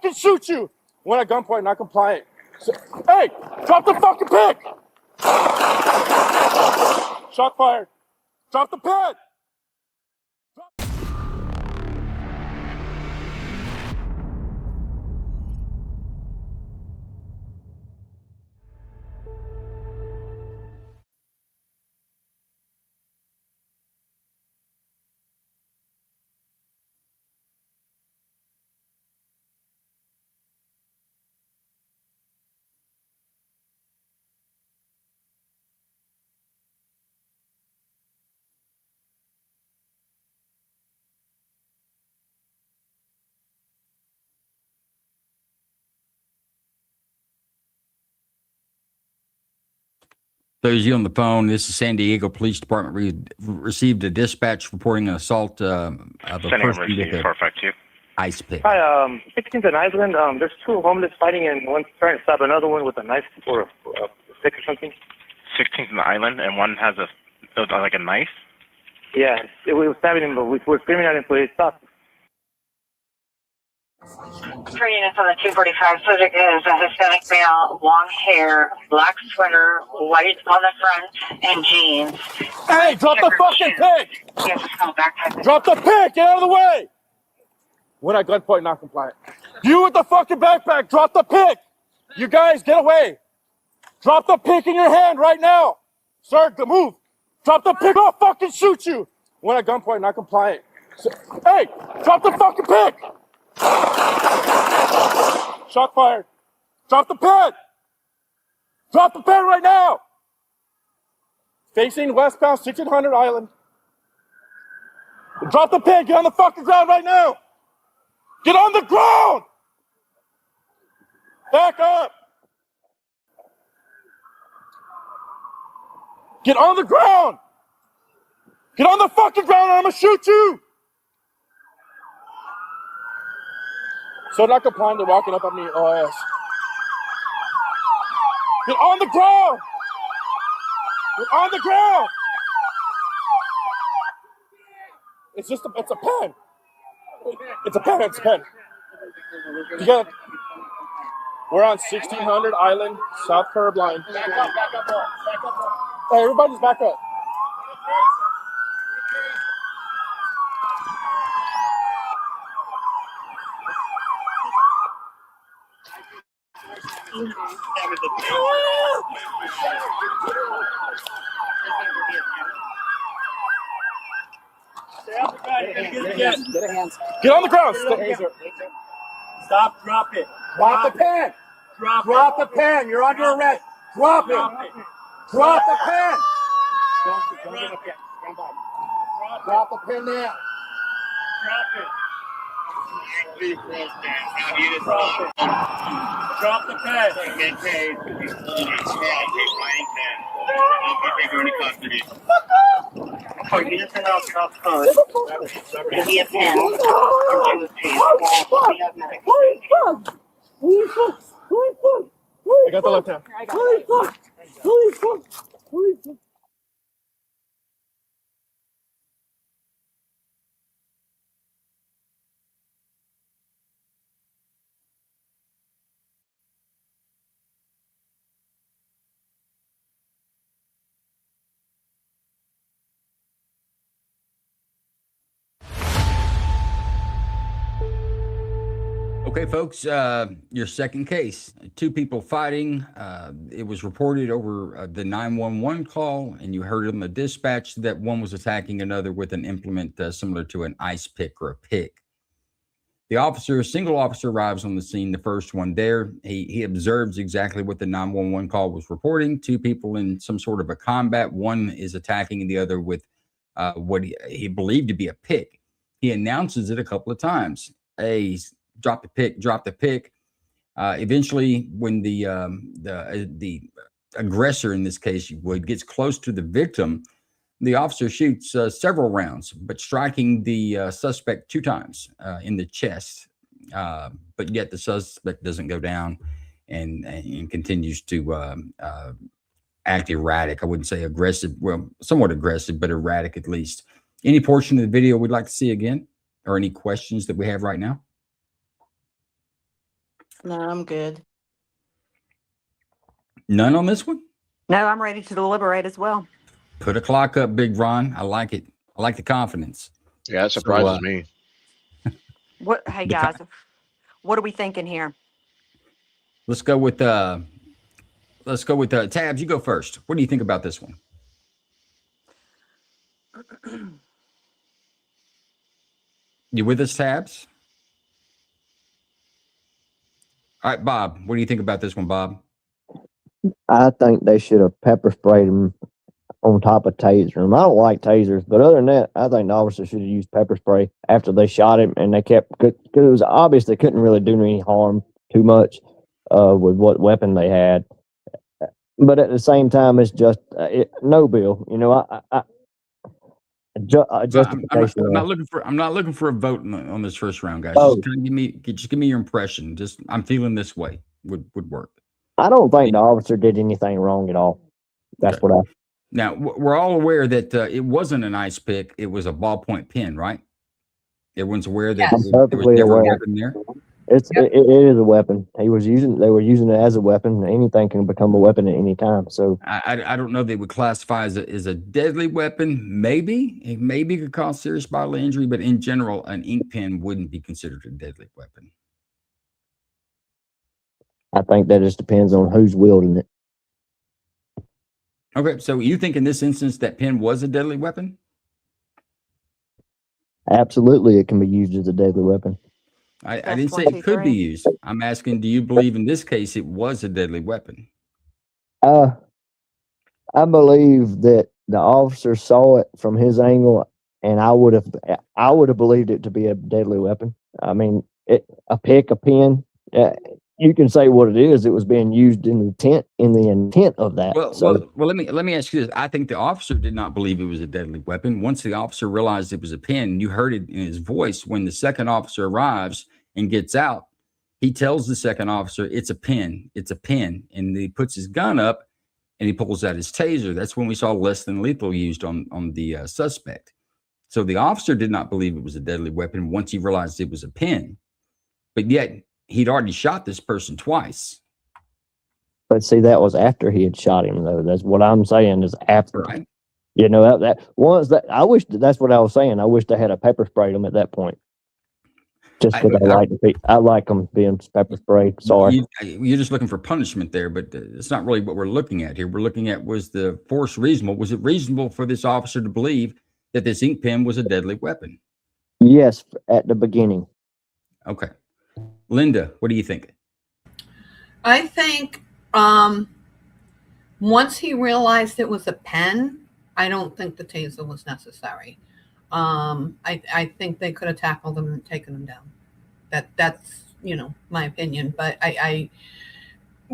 fucking shoot you. When at gunpoint, not compliant. So, hey, drop the fucking pick. Shot fired. Drop the pin. Those of you on the phone, this is San Diego Police Department. We received a dispatch reporting an assault of a person with a ice pick. Hi, 16th and Island. There's two homeless fighting and one's trying to stab another one with a knife or a stick or something. 16th and Island, and one has like a knife? Yeah, we were stabbing him, but we were screaming at him, so he stopped. Three units on the 245. Subject is a Hispanic male, long hair, black sweater, white on the front, and jeans. Hey, drop the fucking pick! Yes, small backpack. Drop the pick! Get out of the way! When at gunpoint, not compliant. You with the fucking backpack, drop the pick! You guys, get away! Drop the pick in your hand right now! Sir, move! Drop the pick, I'll fucking shoot you! When at gunpoint, not compliant. So, hey, drop the fucking pick! Shot fired. Drop the pin! Drop the pin right now! Facing westbound 1600 Island. Drop the pin! Get on the fucking ground right now! Get on the ground! Back up! Get on the ground! Get on the fucking ground or I'm gonna shoot you! So not compliant to walking up on me, ass. Get on the ground! Get on the ground! It's a pen. It's a pen. You got it. We're on 1600 Island, South Curb line. Back up. Hey, everybody's back up. Get on the ground. Stop, drop it. Drop the pen. Drop the pen. You're under arrest. Drop it. Drop the pen. Drop the pen now. Drop it. Drop the pen. I got the left hand. Okay, folks, your second case, two people fighting. It was reported over the 911 call, and you heard in the dispatch that one was attacking another with an implement similar to an ice pick or a pick. A single officer arrives on the scene, the first one there. He observes exactly what the 911 call was reporting. Two people in some sort of a combat. One is attacking the other with what he believed to be a pick. He announces it a couple of times. Hey, drop the pick. Eventually, when the aggressor in this case gets close to the victim, the officer shoots several rounds, but striking the suspect 2 times in the chest. But yet the suspect doesn't go down and continues to act erratic. I wouldn't say aggressive, well, somewhat aggressive, but erratic at least. Any portion of the video we'd like to see again, or any questions that we have right now? No, I'm good. None on this one? No, I'm ready to deliberate as well. Put a clock up, Big Ron. I like it. I like the confidence. Yeah, it surprises So, me. What? Hey The guys, what are we thinking here? let's go with Tabs. You go first. What do you think about this one? You with us, Tabs? All right, Bob. What do you think about this one, Bob? I think they should have pepper sprayed him on top of tasering him. I don't like tasers, but other than that, I think the officer should have used pepper spray after they shot him, and they kept because it was obvious they couldn't really do any harm too much with what weapon they had. But at the same time, it's just no bill. You know, justification. I'm not looking for a vote on this first round, guys. Oh. Just give me your impression. Just I'm feeling this way would work. I don't think the officer did anything wrong at all. That's Okay. what I. Now we're all aware that it wasn't an ice pick; it was a ballpoint pen, right? Everyone's aware that I'm there was perfectly never a aware. weapon there. It is a weapon. They were using it as a weapon. Anything can become a weapon at any time. So I don't know they would classify as a deadly weapon. Maybe it could cause serious bodily injury, but in general, an ink pen wouldn't be considered a deadly weapon. I think that just depends on who's wielding it. Okay, so you think in this instance that pen was a deadly weapon? Absolutely, it can be used as a deadly weapon. I That's didn't say 1, 2, it could be 3. used. I'm asking, do you believe in this case it was a deadly weapon? I believe that the officer saw it from his angle, and I would have believed it to be a deadly weapon. I mean, a pick, a pen. You can say what it is. It was being used in the intent of that. Well, let me ask you this. I think the officer did not believe it was a deadly weapon. Once the officer realized it was a pen, you heard it in his voice when the second officer arrives and gets out. He tells the second officer, "It's a pen. It's a pen," and he puts his gun up and he pulls out his taser. That's when we saw less than lethal used on the suspect. So the officer did not believe it was a deadly weapon once he realized it was a pen, but yet he'd already shot this person twice. But see, that was after he had shot him, though. That's what I'm saying is after. Right. You know, I wish that's what I was saying. I wish they had a pepper sprayed him at that point. Just because I like them being pepper sprayed. Sorry. You're just looking for punishment there, but it's not really what we're looking at here. We're looking at, was the force reasonable? Was it reasonable for this officer to believe that this ink pen was a deadly weapon? Yes, at the beginning. Okay. Linda, what do you think? I think once he realized it was a pen, I don't think the taser was necessary. I think they could have tackled him and taken him down. That's my opinion. But I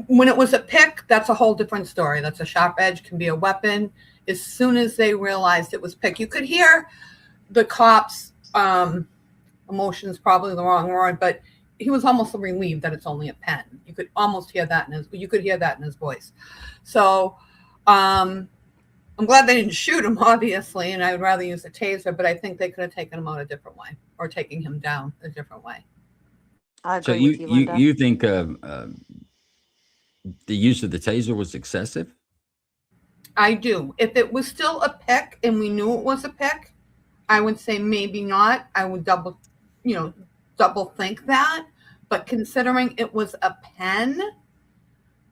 when it was a pick, that's a whole different story. That's a sharp edge, can be a weapon. As soon as they realized it was pick, you could hear the cops' emotions, probably the wrong word, but he was almost relieved that it's only a pen. You could almost hear that in his voice. So I'm glad they didn't shoot him, obviously, and I would rather use a taser, but I think they could have taken him out a different way or taking him down a different way. I So agree with you, Linda. you think the use of the taser was excessive? I do. If it was still a pick and we knew it was a pick, I would say maybe not. I would double think that. But considering it was a pen,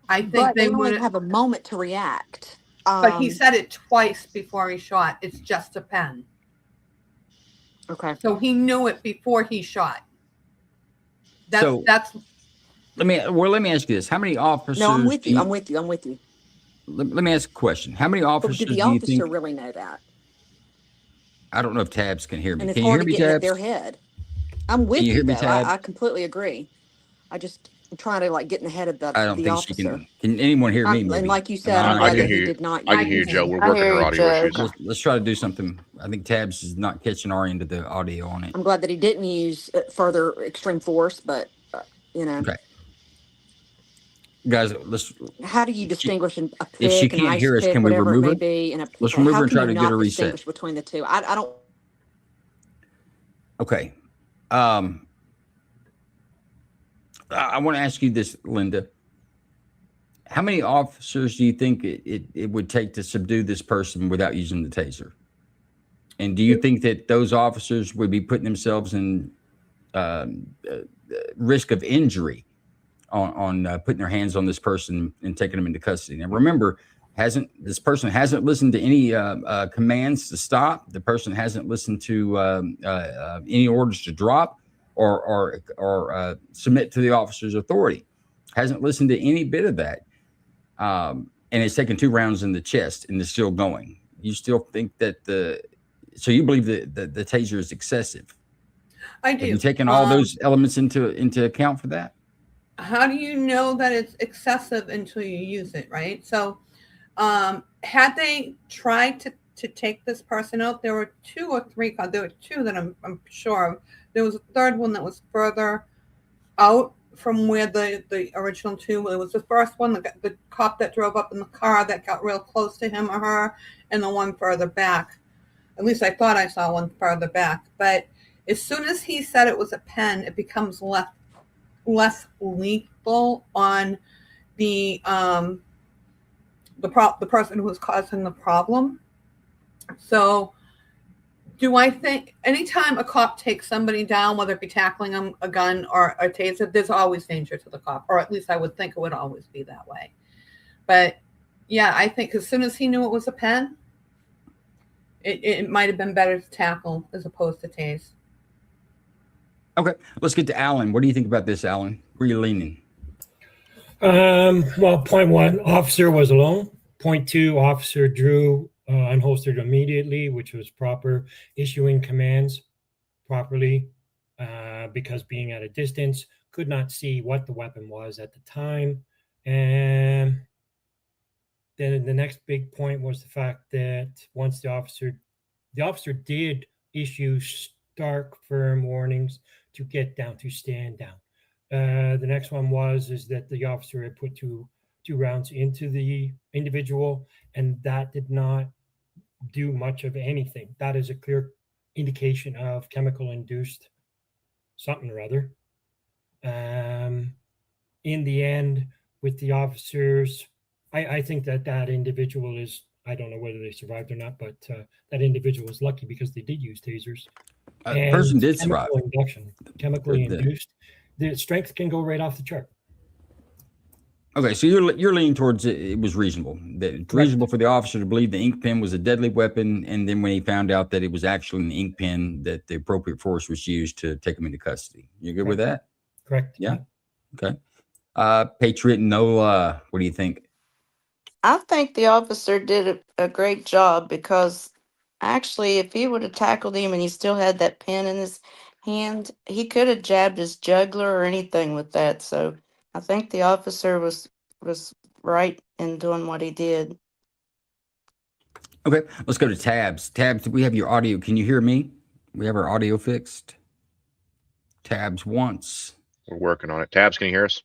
I think But they only would have a moment to react. But he said it twice before he shot. It's just a pen. Okay. So he knew it before he shot. Let me ask you this: how many officers? No, I'm with you. I'm with you. Let me ask a question: how many officers But did the do you officer think? really know that? I don't know if Tabs can hear me. And it's Can you hard hear to me, get into Tabs? their head. I'm with Can you you, hear me, though. Tab? I completely agree. I'm trying to get in the head of I don't the think officer. she can. Can anyone hear me? Maybe? And like you said, No, I'm I glad can that hear he you. did not. I can hear you, Joe. We're working our audio issues. Let's try to do something. I think Tabs is not catching our end of the audio on it. I'm glad that he didn't use further extreme force, but Okay. Guys, how do you distinguish a if she pick, an can't ice hear us, pick, can we whatever it remove may her? be? Let's remove how her and can try you to get not a reset. distinguish between the two? I don't. I want to ask you this, Linda. How many officers do you think it would take to subdue this person without using the taser? And do you think that those officers would be putting themselves in risk of injury on putting their hands on this person and taking them into custody? Now, remember, this person hasn't listened to any commands to stop. The person hasn't listened to any orders to drop or submit to the officer's authority. Hasn't listened to any bit of that. And it's taken 2 rounds in the chest and is still going. You still think that so you believe that the taser is excessive? I do. Have you taken all those elements into account for that? How do you know that it's excessive until you use it, right? So had they tried to take this person out, there were 2 or 3, there were 2 that I'm sure of. There was a third one that was further out from where the original 2, it was the first one, the cop that drove up in the car that got real close to him or her, and the one further back. At least I thought I saw one further back. But as soon as he said it was a pen, it becomes less lethal on the person who was causing the problem. So do I think anytime a cop takes somebody down, whether it be tackling them, a gun, or a taser, there's always danger to the cop, or at least I would think it would always be that way. But yeah, I think as soon as he knew it was a pen, it might have been better to tackle as opposed to tase. Okay, let's get to Alan. What do you think about this, Alan? Where are you leaning? Well, point 1, officer was alone. Point 2, officer drew unholstered immediately, which was proper, issuing commands properly, because being at a distance, could not see what the weapon was at the time. And then the next big point was the fact that once the officer did issue stark, firm warnings to get down, to stand down. The next one is that the officer had put two rounds into the individual, and that did not do much of anything. That is a clear indication of chemical induced something or other. In the end, with the officers, I think that individual is, I don't know whether they survived or not, but that individual was lucky because they did use tasers. The person did survive. Chemically induced. The strength can go right off the chart. Okay, so you're leaning towards it was reasonable. That it's reasonable for the officer to believe the ink pen was a deadly weapon, and then when he found out that it was actually an ink pen, that the appropriate force was used to take him into custody. You good with that? Correct. Yeah. Okay. Patriot Nola, what do you think? I think the officer did a great job, because actually, if he would have tackled him and he still had that pen in his hand, he could have jabbed his jugular or anything with that. So I think the officer was right in doing what he did. Okay, let's go to Tabs. Tabs, we have your audio. Can you hear me? We have our audio fixed. Tabs once. We're working on it. Tabs, can you hear us?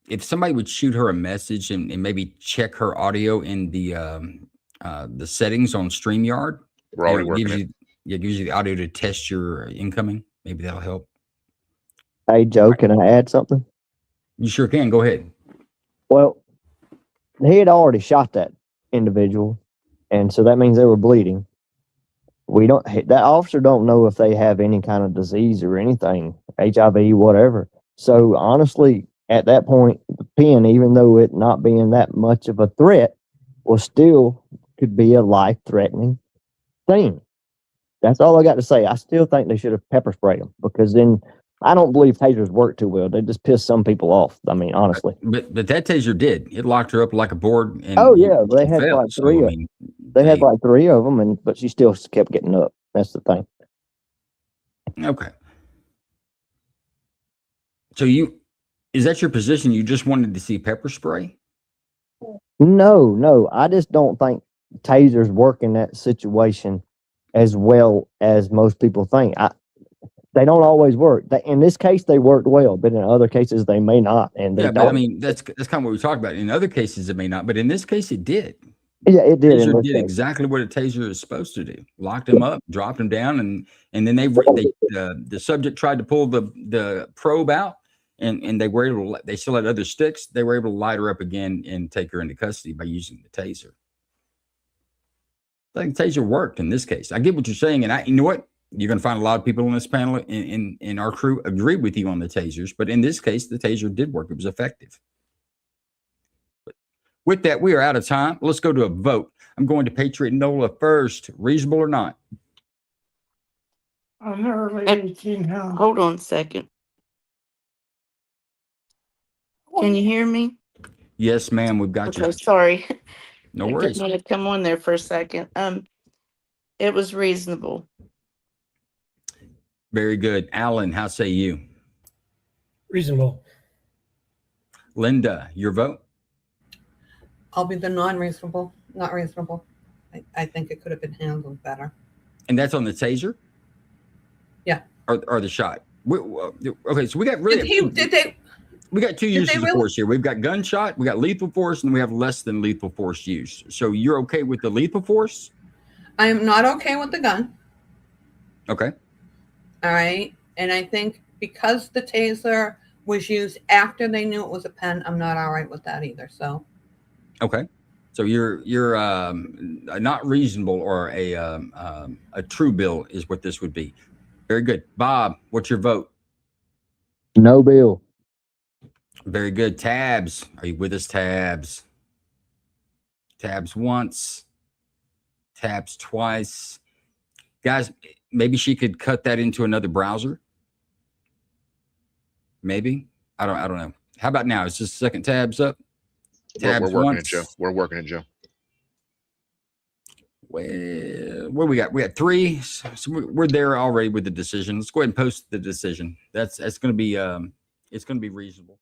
If somebody would shoot her a message and maybe check her audio in the settings on StreamYard. We're already working it. It gives you the audio to test your incoming. Maybe that'll help. Hey, Joe, can I add something? You sure can. Go ahead. Well, he had already shot that individual, and so that means they were bleeding. That officer don't know if they have any kind of disease or anything, HIV, whatever. So honestly, at that point, the pen, even though it not being that much of a threat, could be a life-threatening thing. That's all I got to say. I still think they should have pepper sprayed them, because then I don't believe tasers work too well. They just piss some people off. I mean, honestly. But that taser did. It locked her up like a board. And they had like three. They had like 3 of them, but she still kept getting up. That's the thing. Okay. So is that your position? You just wanted to see pepper spray? No. I just don't think tasers work in that situation as well as most people think. They don't always work. In this case, they worked well, but in other cases, they may not. And but I mean, that's kind of what we talked about. In other cases, it may not, but in this case, it did. Yeah, it did. Taser did exactly what a taser is supposed to do. Locked him up, dropped him down, and then the subject tried to pull the probe out, and they were able to. They still had other sticks. They were able to light her up again and take her into custody by using the taser. I think the taser worked in this case. I get what you're saying, and you know what? You're going to find a lot of people in this panel in our crew agree with you on the tasers, but in this case, the taser did work. It was effective. With that, we are out of time. Let's go to a vote. I'm going to Patriot Nola first. Reasonable or not? Hold on a second. Can you hear me? Yes, ma'am. We've got you. Okay, sorry. No I worries. didn't want to come on there for a second. It was reasonable. Very good. Alan, how say you? Reasonable. Linda, your vote? I'll be the not reasonable. I think it could have been handled better. And that's on the taser? Yeah. Or the shot? Okay, so we got really... We got two uses of force here. We've got gunshot, we got lethal force, and we have less than lethal force use. So you're okay with the lethal force? I am not okay with the gun. Okay. All right. And I think because the taser was used after they knew it was a pen, I'm not all right with that either. So. Okay. So you're not reasonable, or a true bill is what this would be. Very good. Bob, what's your vote? No bill. Very good. Tabs, are you with us, Tabs? Tabs once, Tabs twice. Guys, maybe she could cut that into another browser. Maybe. I don't know. How about now? Is this second tabs up? We're working it, Joe. We're working it, Joe. Well, what we got? We got 3. So we're there already with the decision. Let's go ahead and post the decision. That's going to be it's going to be reasonable.